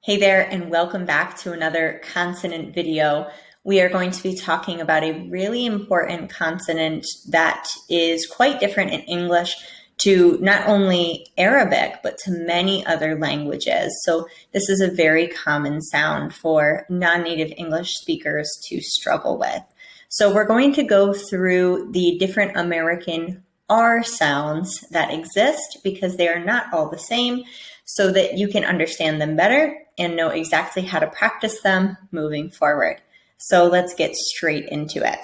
Hey there, and welcome back to another consonant video. We are going to be talking about a really important consonant that is quite different in English to not only Arabic, but to many other languages. So this is a very common sound for non-native English speakers to struggle with. So we're going to go through the different American R sounds that exist because they are not all the same, so that you can understand them better and know exactly how to practice them moving forward. So let's get straight into it.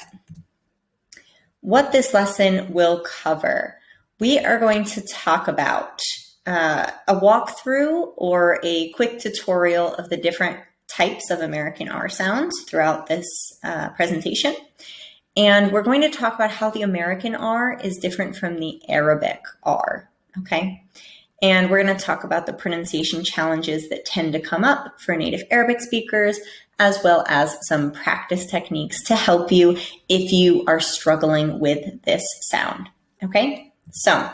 What this lesson will cover, we are going to talk about a walkthrough or a quick tutorial of the different types of American R sounds throughout this presentation. And we're going to talk about how the American R is different from the Arabic R, okay? And we're going to talk about the pronunciation challenges that tend to come up for native Arabic speakers, as well as some practice techniques to help you if you are struggling with this sound. Okay, so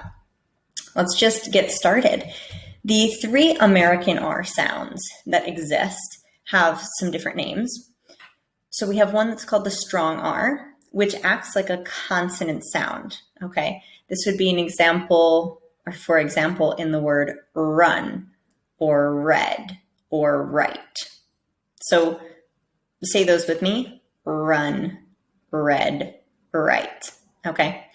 let's just get started. The three American R sounds that exist have some different names. So we have one that's called the strong R, which acts like a consonant sound. Okay, this would be an example, or for example, in the word run or red or right. So say those with me: run, red, right. Okay.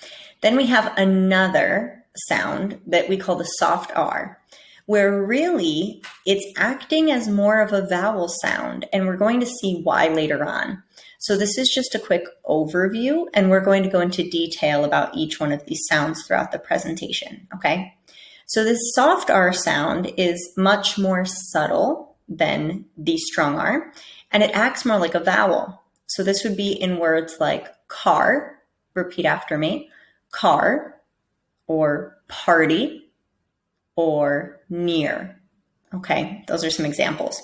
Then we have another sound that we call the soft R, where really it's acting as more of a vowel sound, and we're going to see why later on. So this is just a quick overview, and we're going to go into detail about each one of these sounds throughout the presentation, okay? So this soft R sound is much more subtle than the strong R, and it acts more like a vowel. So this would be in words like car, repeat after me, car, or party, or near. Okay, those are some examples.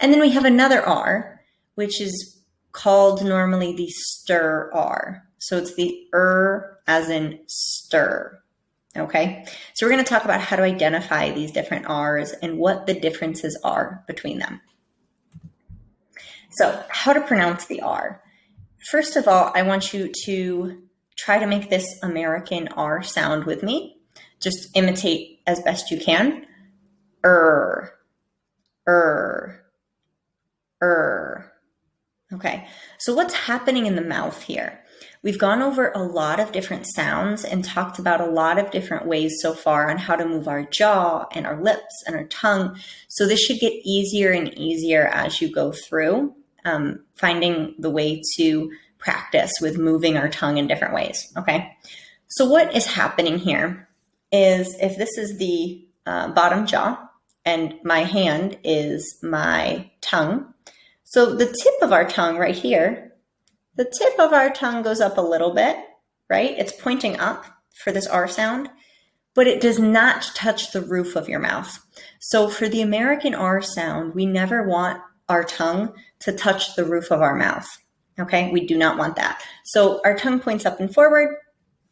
And then we have another R, which is called normally the stir R. So it's the as in stir. Okay, so we're going to talk about how to identify these different R's and what the differences are between them. So how to pronounce the R. First of all, I want you to try to make this American R sound with me. Just imitate as best you can. Okay, so what's happening in the mouth here? We've gone over a lot of different sounds and talked about a lot of different ways so far on how to move our jaw and our lips and our tongue. So this should get easier and easier as you go through, finding the way to practice with moving our tongue in different ways, okay? So what is happening here is, if this is the bottom jaw and my hand is my tongue, so the tip of our tongue right here, the tip of our tongue goes up a little bit, right? It's pointing up for this R sound, but it does not touch the roof of your mouth. So for the American R sound, we never want our tongue to touch the roof of our mouth, okay? We do not want that. So our tongue points up and forward,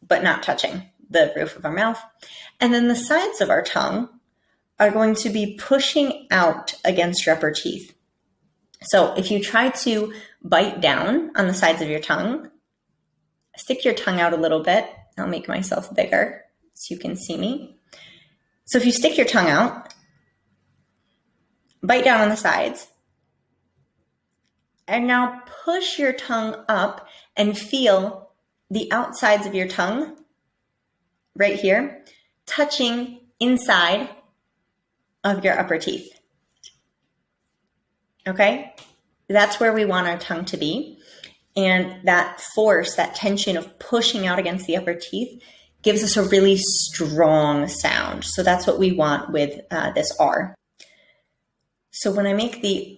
but not touching the roof of our mouth. And then the sides of our tongue are going to be pushing out against your upper teeth. So if you try to bite down on the sides of your tongue, stick your tongue out a little bit. I'll make myself bigger so you can see me. So if you stick your tongue out, bite down on the sides, and now push your tongue up and feel the outsides of your tongue right here touching inside of your upper teeth. Okay, that's where we want our tongue to be. And that force, that tension of pushing out against the upper teeth gives us a really strong sound. So that's what we want with this R. So when I make the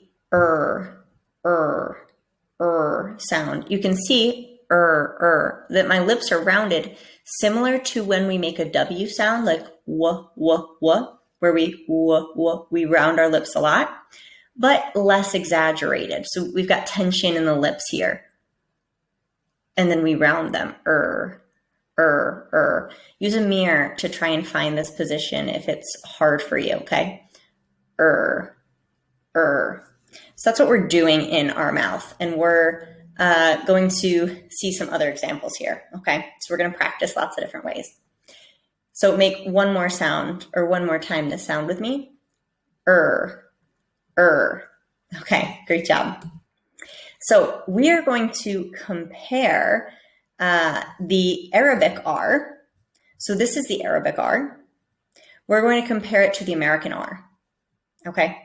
sound, you can see that my lips are rounded, similar to when we make a W sound, like w, where we round our lips a lot, but less exaggerated. So we've got tension in the lips here. And then we round them. Use a mirror to try and find this position if it's hard for you, okay? So that's what we're doing in our mouth. And we're going to see some other examples here. Okay, so we're going to practice lots of different ways. So make one more sound, or one more time this sound with me. Okay, great job. So we are going to compare the Arabic R. So this is the Arabic R. We're going to compare it to the American R. Okay,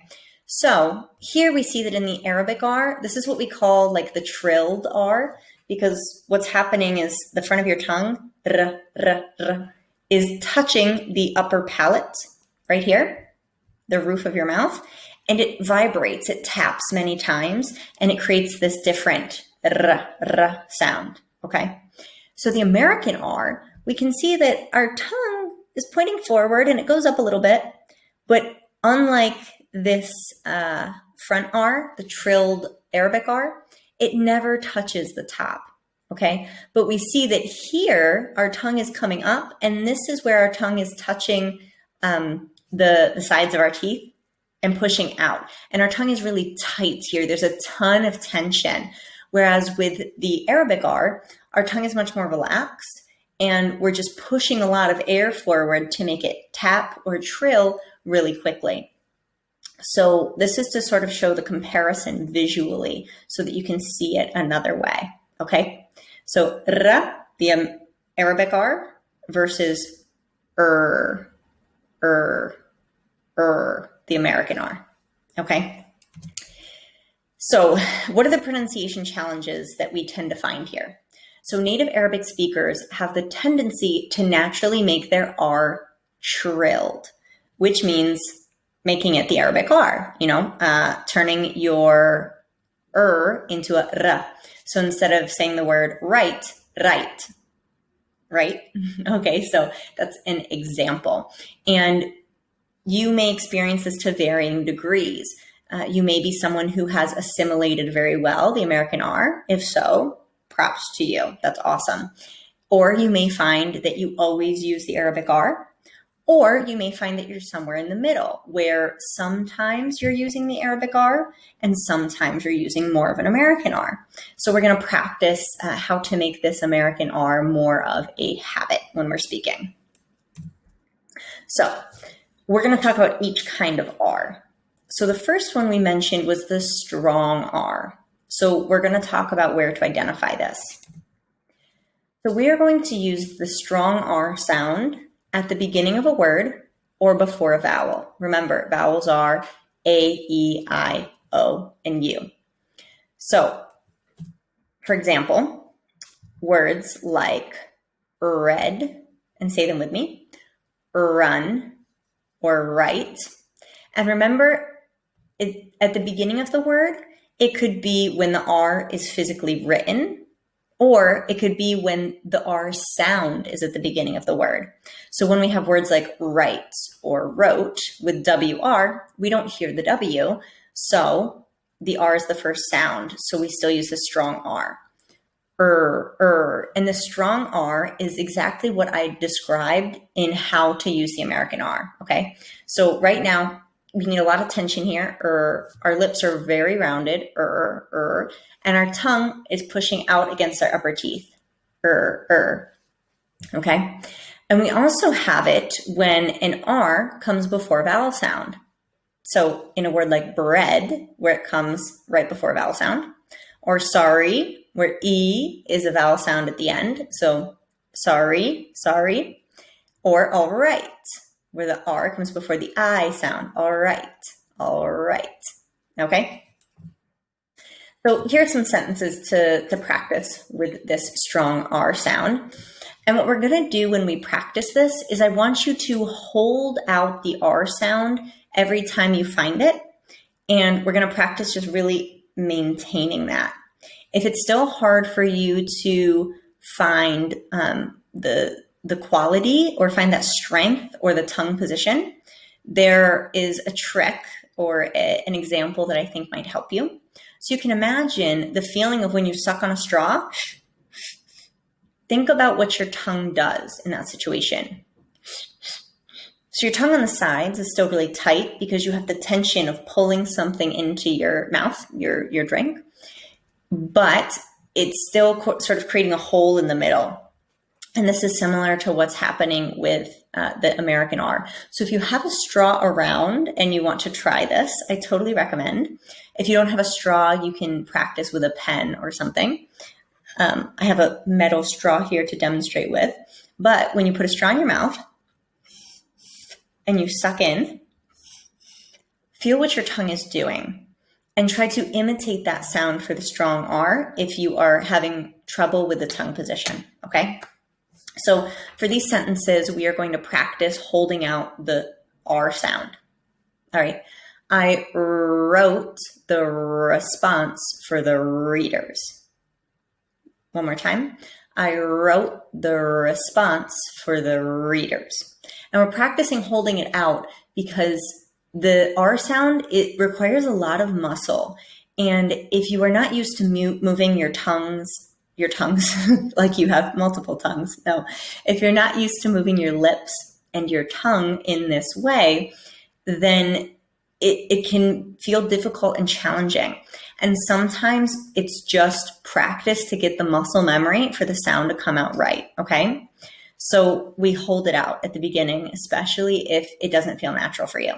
so here we see that in the Arabic R, this is what we call like the trilled R, because what's happening is the front of your tongue is touching the upper palate right here, the roof of your mouth, and it vibrates, it taps many times, and it creates this different sound, okay? So the American R, we can see that our tongue is pointing forward and it goes up a little bit, but unlike this front R, the trilled Arabic R, it never touches the top, okay? But we see that here, our tongue is coming up, and this is where our tongue is touching the sides of our teeth and pushing out. And our tongue is really tight here. There's a ton of tension. Whereas with the Arabic R, our tongue is much more relaxed, and we're just pushing a lot of air forward to make it tap or trill really quickly. So this is to sort of show the comparison visually so that you can see it another way, okay? So the Arabic R versus the American R, okay? So what are the pronunciation challenges that we tend to find here? So native Arabic speakers have the tendency to naturally make their R trilled, which means making it the Arabic R, turning your into a r. So instead of saying the word right? Okay, so that's an example. And you may experience this to varying degrees. You may be someone who has assimilated very well the American R. If so, props to you. That's awesome. Or you may find that you always use the Arabic R. Or you may find that you're somewhere in the middle, where sometimes you're using the Arabic R and sometimes you're using more of an American R. So we're going to practice how to make this American R more of a habit when we're speaking. So we're going to talk about each kind of R. So the first one we mentioned was the strong R. So we're going to talk about where to identify this. So we are going to use the strong R sound at the beginning of a word or before a vowel. Remember, vowels are A, E, I, O, and U. So, for example, words like red, and say them with me, run, or right. And remember, at the beginning of the word, it could be when the R is physically written, or it could be when the R sound is at the beginning of the word. So when we have words like write or wrote with WR, we don't hear the W. So the R is the first sound. So we still use the strong R. And the strong R is exactly what I described in how to use the American R. Okay. So right now, we need a lot of tension here. Our lips are very rounded, and our tongue is pushing out against our upper teeth. Okay. And we also have it when an R comes before a vowel sound. So in a word like bread, where it comes right before a vowel sound, or sorry, where E is a vowel sound at the end. So sorry, or all right, where the R comes before the I sound. All right. Okay? So here are some sentences to practice with this strong R sound. And what we're going to do when we practice this is I want you to hold out the R sound every time you find it. And we're going to practice just really maintaining that. If it's still hard for you to find the quality or find that strength or the tongue position, there is a trick or an example that I think might help you. So you can imagine the feeling of when you suck on a straw. Think about what your tongue does in that situation. So your tongue on the sides is still really tight because you have the tension of pulling something into your mouth, your drink, but it's still sort of creating a hole in the middle. And this is similar to what's happening with the American R. So if you have a straw around and you want to try this, I totally recommend. If you don't have a straw, you can practice with a pen or something. I have a metal straw here to demonstrate with. But when you put a straw in your mouth and you suck in, feel what your tongue is doing and try to imitate that sound for the strong R if you are having trouble with the tongue position, okay? So for these sentences, we are going to practice holding out the R sound. All right. I wrote the response for the readers. One more time. I wrote the response for the readers. And we're practicing holding it out because the R sound, it requires a lot of muscle. And if you are not used to moving your tongues, like you have multiple tongues. No, if you're not used to moving your lips and your tongue in this way, then it can feel difficult and challenging. And sometimes it's just practice to get the muscle memory for the sound to come out right, okay? So we hold it out at the beginning, especially if it doesn't feel natural for you.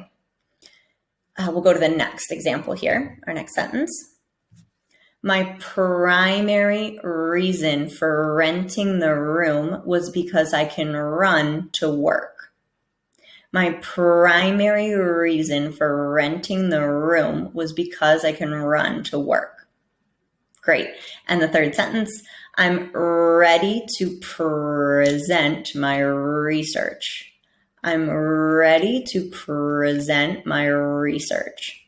We'll go to the next example here, our next sentence. My primary reason for renting the room was because I can run to work. My primary reason for renting the room was because I can run to work. Great. And the third sentence, I'm ready to present my research. I'm ready to present my research.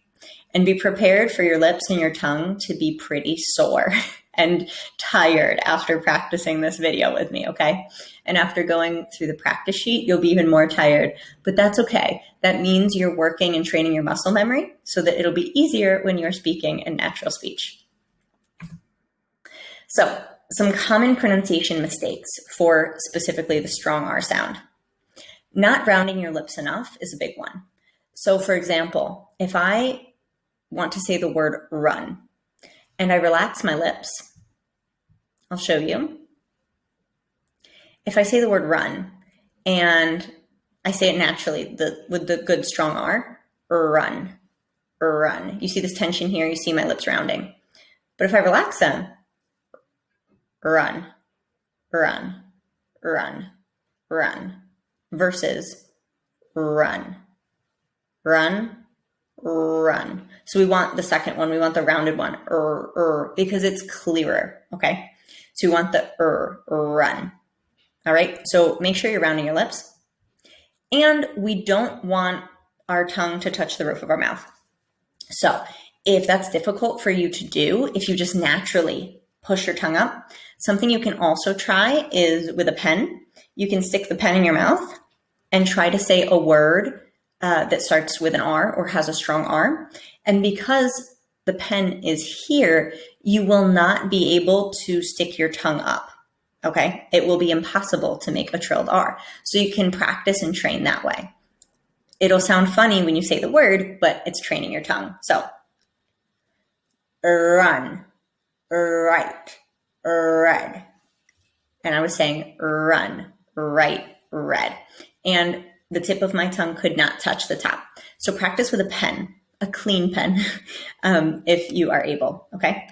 And be prepared for your lips and your tongue to be pretty sore and tired after practicing this video with me, okay? And after going through the practice sheet, you'll be even more tired, but that's okay. That means you're working and training your muscle memory so that it'll be easier when you're speaking in natural speech. So, some common pronunciation mistakes for specifically the strong R sound. Not rounding your lips enough is a big one. So, for example, if I want to say the word run and I relax my lips, I'll show you. If I say the word run and I say it naturally with the good strong R, run, run. You see this tension here, you see my lips rounding. But if I relax them, run, run, run, run, versus run, run, run. So we want the second one. We want the rounded one, because it's clearer, okay? So we want the run. All right, so make sure you're rounding your lips. And we don't want our tongue to touch the roof of our mouth. So if that's difficult for you to do, if you just naturally push your tongue up, something you can also try is with a pen. You can stick the pen in your mouth and try to say a word that starts with an R or has a strong R. And because the pen is here, you will not be able to stick your tongue up, okay? It will be impossible to make a trilled R. So you can practice and train that way. It'll sound funny when you say the word, but it's training your tongue. So, run, right, red. And I was saying run, right, red. And the tip of my tongue could not touch the top. So practice with a pen, a clean pen, if you are able, okay?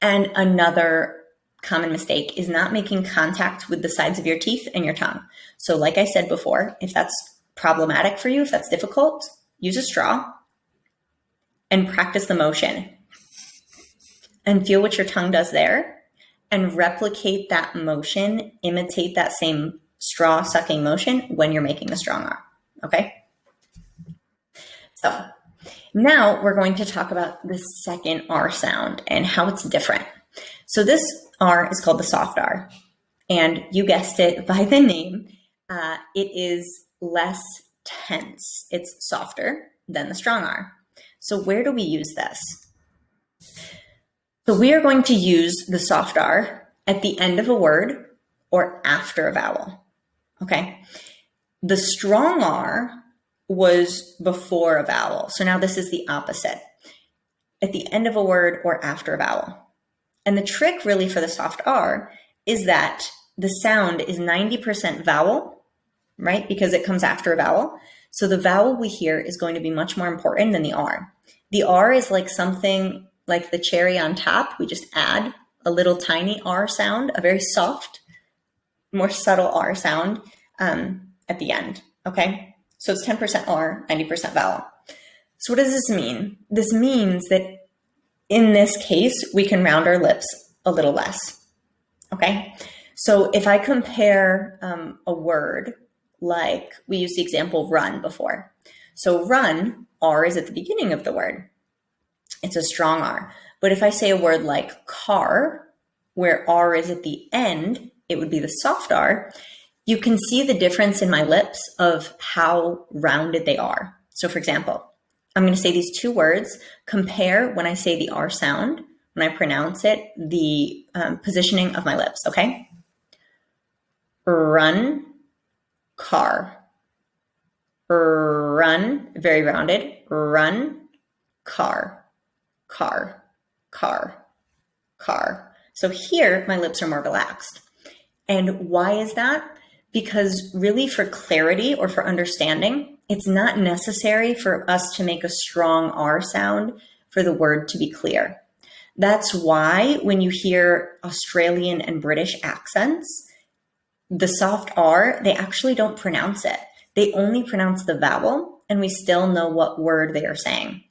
And another common mistake is not making contact with the sides of your teeth and your tongue. So like I said before, if that's problematic for you, if that's difficult, use a straw and practice the motion and feel what your tongue does there and replicate that motion, imitate that same straw sucking motion when you're making the strong R, okay? So now we're going to talk about the second R sound and how it's different. So this R is called the soft R, and you guessed it by the name. It is less tense. It's softer than the strong R. So where do we use this? So we are going to use the soft R at the end of a word or after a vowel, okay? The strong R was before a vowel. So now this is the opposite. At the end of a word or after a vowel. And the trick really for the soft R is that the sound is 90% vowel, right? Because it comes after a vowel. So the vowel we hear is going to be much more important than the R. The R is like something like the cherry on top. We just add a little tiny R sound, a very soft, more subtle R sound at the end, okay? So it's 10% R, 90% vowel. So what does this mean? This means that in this case, we can round our lips a little less, okay? So if I compare a word, like we used the example run before. So run, R is at the beginning of the word. It's a strong R. But if I say a word like car, where R is at the end, it would be the soft R. You can see the difference in my lips of how rounded they are. So for example, I'm going to say these two words, compare when I say the R sound, when I pronounce it, the positioning of my lips, okay? Run, car. Run, very rounded. Run, car, car, car, car. So here, my lips are more relaxed. And why is that? Because really for clarity or for understanding, it's not necessary for us to make a strong R sound for the word to be clear. That's why when you hear Australian and British accents, the soft R, they actually don't pronounce it. They only pronounce the vowel, and we still know what word they are saying.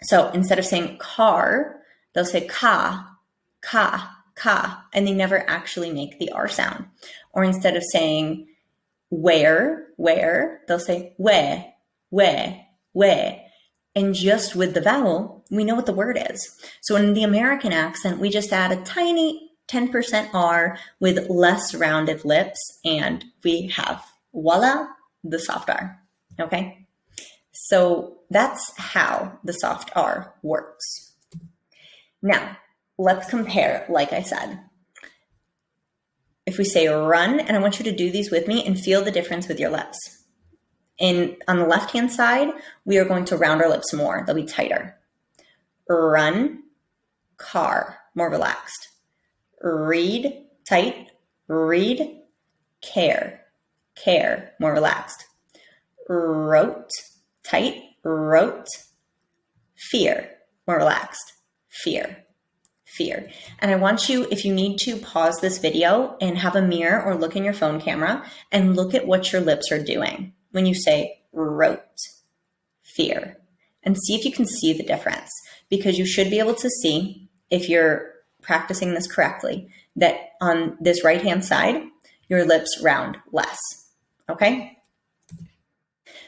So instead of saying car, they'll say ka, ka, ka, and they never actually make the R sound. Or instead of saying where, they'll say we. And just with the vowel, we know what the word is. So in the American accent, we just add a tiny 10% R with less rounded lips, and we have, voila, the soft R, okay? So that's how the soft R works. Now, let's compare, like I said. If we say run, and I want you to do these with me and feel the difference with your lips. On the left-hand side, we are going to round our lips more. They'll be tighter. Run, car, more relaxed. Read, tight. Read, care, more relaxed. Wrote, tight. Wrote, fear, more relaxed. Fear. And I want you, if you need to, pause this video and have a mirror or look in your phone camera and look at what your lips are doing when you say wrote, fear, and see if you can see the difference, because you should be able to see, if you're practicing this correctly, that on this right-hand side, your lips round less, okay?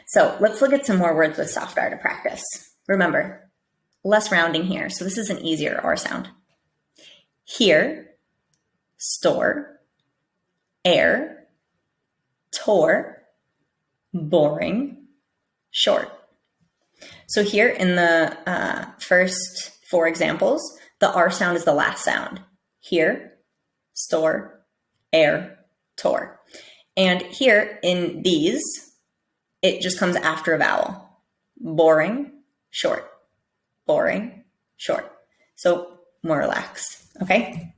So let's look at some more words with soft R to practice. Remember, less rounding here, so this is an easier R sound. Here, store, air, tour, boring, short. So here in the first four examples, the R sound is the last sound. Here, store, air, tour. And here in these, it just comes after a vowel. Boring, short. Boring, short. So more relaxed, okay?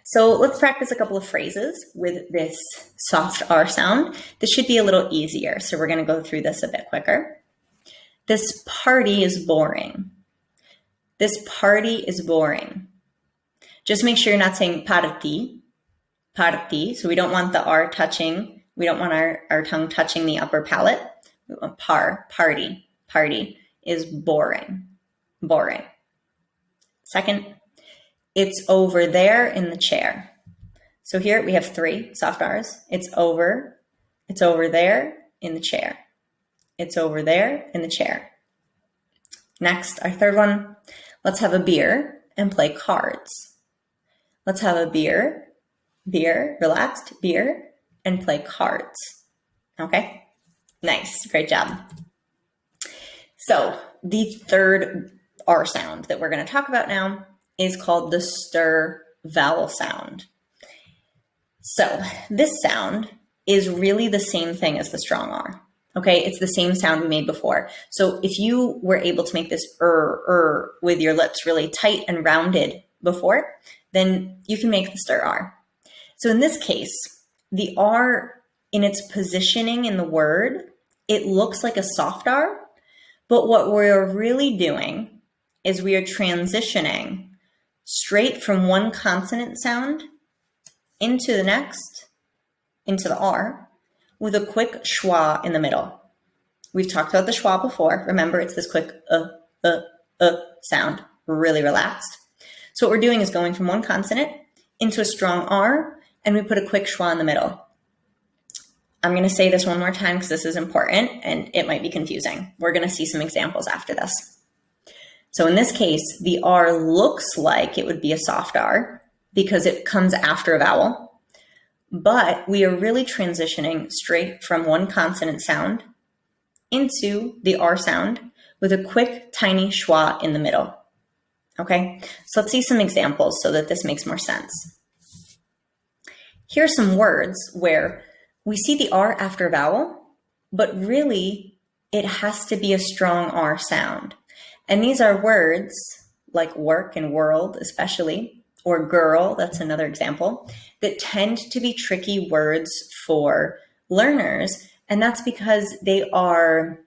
So let's practice a couple of phrases with this soft R sound. This should be a little easier, so we're gonna go through this a bit quicker. This party is boring. This party is boring. Just make sure you're not saying party. So we don't want the R touching, we don't want our tongue touching the upper palate. We want party is boring. Second, it's over there in the chair. So here we have three soft R's. It's over there in the chair. It's over there in the chair. Next, our third one, let's have a beer and play cards. Let's have a beer, relaxed, beer, and play cards. Okay? Nice, great job. So the third R sound that we're going to talk about now is called the stir vowel sound. So this sound is really the same thing as the strong R. Okay, it's the same sound we made before. So if you were able to make this with your lips really tight and rounded before, then you can make the stir R. So in this case, the R in its positioning in the word, it looks like a soft R, but what we're really doing is we are transitioning straight from one consonant sound into the next, into the R, with a quick schwa in the middle. We've talked about the schwa before. Remember, it's this quick sound, really relaxed. So what we're doing is going from one consonant into a strong R, and we put a quick schwa in the middle. I'm going to say this one more time because this is important and it might be confusing. We're going to see some examples after this. So in this case, the R looks like it would be a soft R because it comes after a vowel, but we are really transitioning straight from one consonant sound into the R sound with a quick, tiny schwa in the middle. Okay, so let's see some examples so that this makes more sense. Here are some words where we see the R after a vowel, but really it has to be a strong R sound. And these are words like work and world, especially, or girl, that's another example, that tend to be tricky words for learners. And that's because they are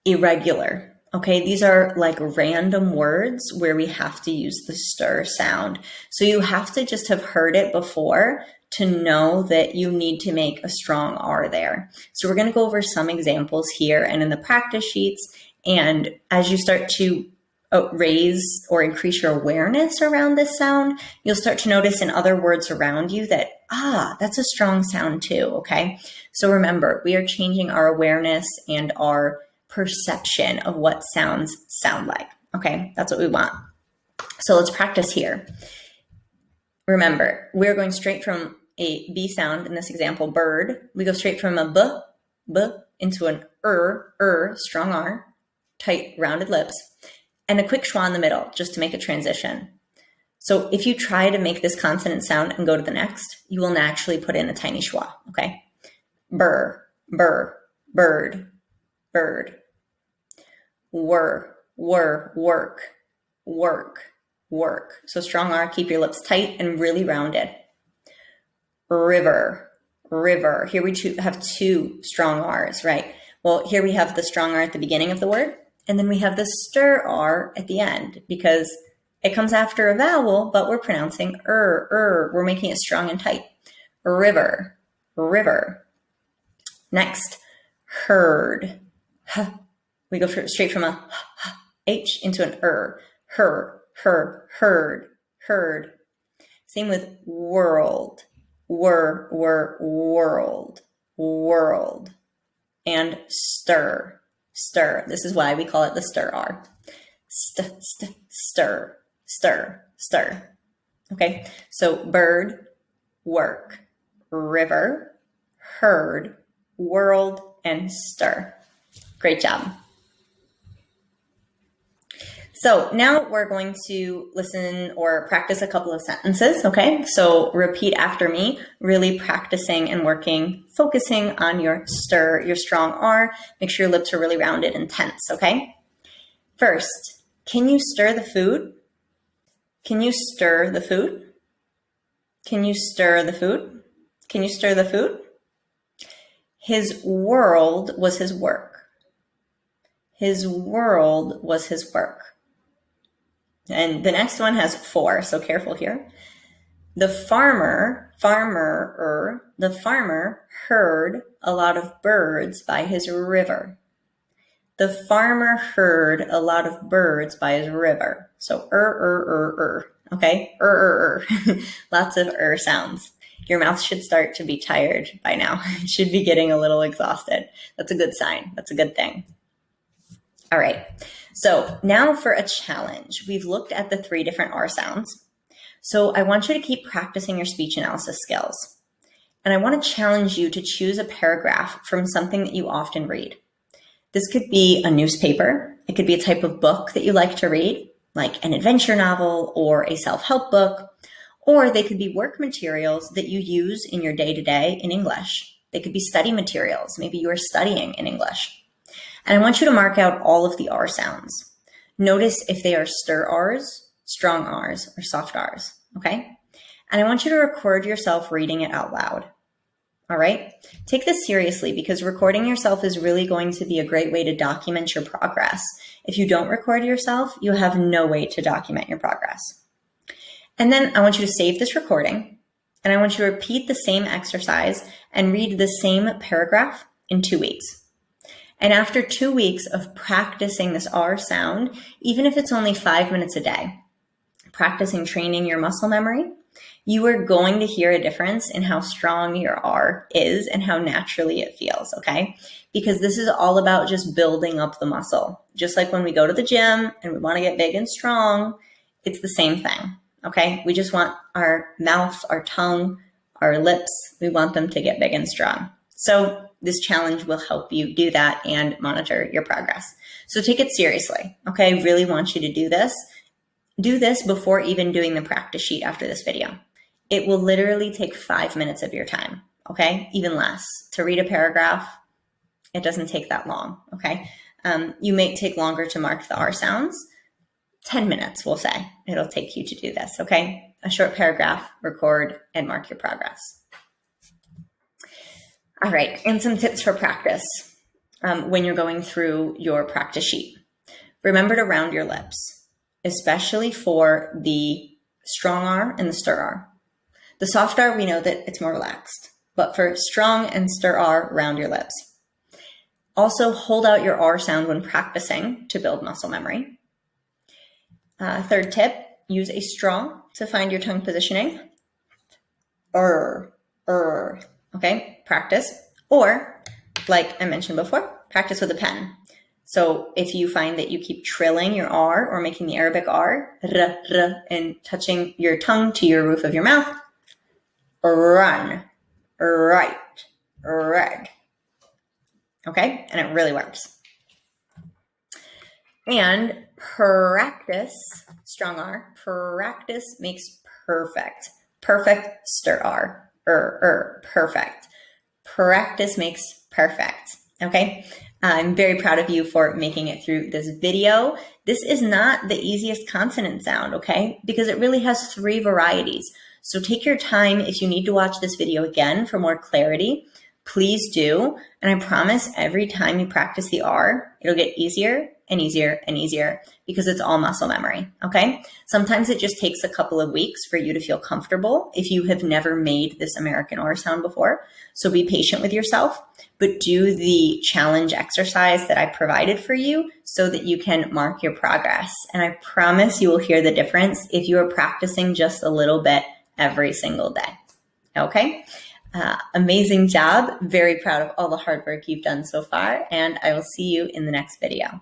irregular. Okay, these are like random words where we have to use the stir sound. So you have to just have heard it before to know that you need to make a strong R there. So we're going to go over some examples here and in the practice sheets. And as you start to raise or increase your awareness around this sound, you'll start to notice in other words around you that, that's a strong sound too, okay? So remember, we are changing our awareness and our perception of what sounds sound like, okay? That's what we want. So let's practice here. Remember, we're going straight from a B sound, in this example, bird. We go straight from a B, into an strong R, tight, rounded lips, and a quick schwa in the middle, just to make a transition. So if you try to make this consonant sound and go to the next, you will naturally put in a tiny schwa, okay? Burr, bird, bird. Work. So strong R, keep your lips tight and really rounded. River. Here we have two strong R's, right? Well, here we have the strong R at the beginning of the word, and then we have the stir R at the end because it comes after a vowel, but we're pronouncing We're making it strong and tight. River. Next, herd. We go straight from a H into an herd. Same with world. World. And stir. This is why we call it the stir R. Stir. Okay, so bird, work, river, herd, world, and stir. Great job. So now we're going to listen or practice a couple of sentences, okay? So repeat after me, really practicing and working, focusing on your stir, your strong R. Make sure your lips are really rounded and tense, okay? First, can you stir the food? Can you stir the food? Can you stir the food? Can you stir the food? His world was his work. His world was his work. And the next one has 4, so careful here. The farmer heard a lot of birds by his river. The farmer heard a lot of birds by his river. So okay? Lots of sounds. Your mouth should start to be tired by now. It should be getting a little exhausted. That's a good sign. That's a good thing. All right. So now for a challenge. We've looked at the 3 different R sounds. So I want you to keep practicing your speech analysis skills. And I want to challenge you to choose a paragraph from something that you often read. This could be a newspaper. It could be a type of book that you like to read, like an adventure novel or a self-help book. or they could be work materials that you use in your day-to-day in English. They could be study materials. Maybe you are studying in English. And I want you to mark out all of the R sounds. Notice if they are stir R's, strong R's, or soft R's, okay? And I want you to record yourself reading it out loud. All right? Take this seriously because recording yourself is really going to be a great way to document your progress. If you don't record yourself, you have no way to document your progress. And then I want you to save this recording, and I want you to repeat the same exercise and read the same paragraph in 2 weeks. And after 2 weeks of practicing this R sound, even if it's only 5 minutes a day, practicing training your muscle memory, you are going to hear a difference in how strong your R is and how naturally it feels, okay? Because this is all about just building up the muscle. Just like when we go to the gym and we want to get big and strong, it's the same thing, okay? We just want our mouth, our tongue, our lips, we want them to get big and strong. So this challenge will help you do that and monitor your progress. So take it seriously, okay? I really want you to do this. Do this before even doing the practice sheet after this video. It will literally take 5 minutes of your time, okay? Even less. To read a paragraph, it doesn't take that long, okay? You may take longer to mark the R sounds. 10 minutes, we'll say, it'll take you to do this, okay? A short paragraph, record, and mark your progress. All right, and some tips for practice when you're going through your practice sheet. Remember to round your lips, especially for the strong R and the stir R. The soft R, we know that it's more relaxed, but for strong and stir R, round your lips. Also, hold out your R sound when practicing to build muscle memory. Third tip, use a straw to find your tongue positioning. Okay, practice. Or, like I mentioned before, practice with a pen. So if you find that you keep trilling your R or making the Arabic R, and touching your tongue to your roof of your mouth, run, right, red. Okay, and it really works. And practice, strong R, practice makes perfect. Perfect, stir R, perfect. Practice makes perfect, okay? I'm very proud of you for making it through this video. This is not the easiest consonant sound, okay? Because it really has 3 varieties. So take your time. If you need to watch this video again for more clarity, please do. And I promise every time you practice the R, it'll get easier and easier and easier because it's all muscle memory, okay? Sometimes it just takes a couple of weeks for you to feel comfortable if you have never made this American R sound before. So be patient with yourself, but do the challenge exercise that I provided for you so that you can mark your progress. And I promise you will hear the difference if you are practicing just a little bit every single day, okay? Amazing job. Very proud of all the hard work you've done so far, and I will see you in the next video.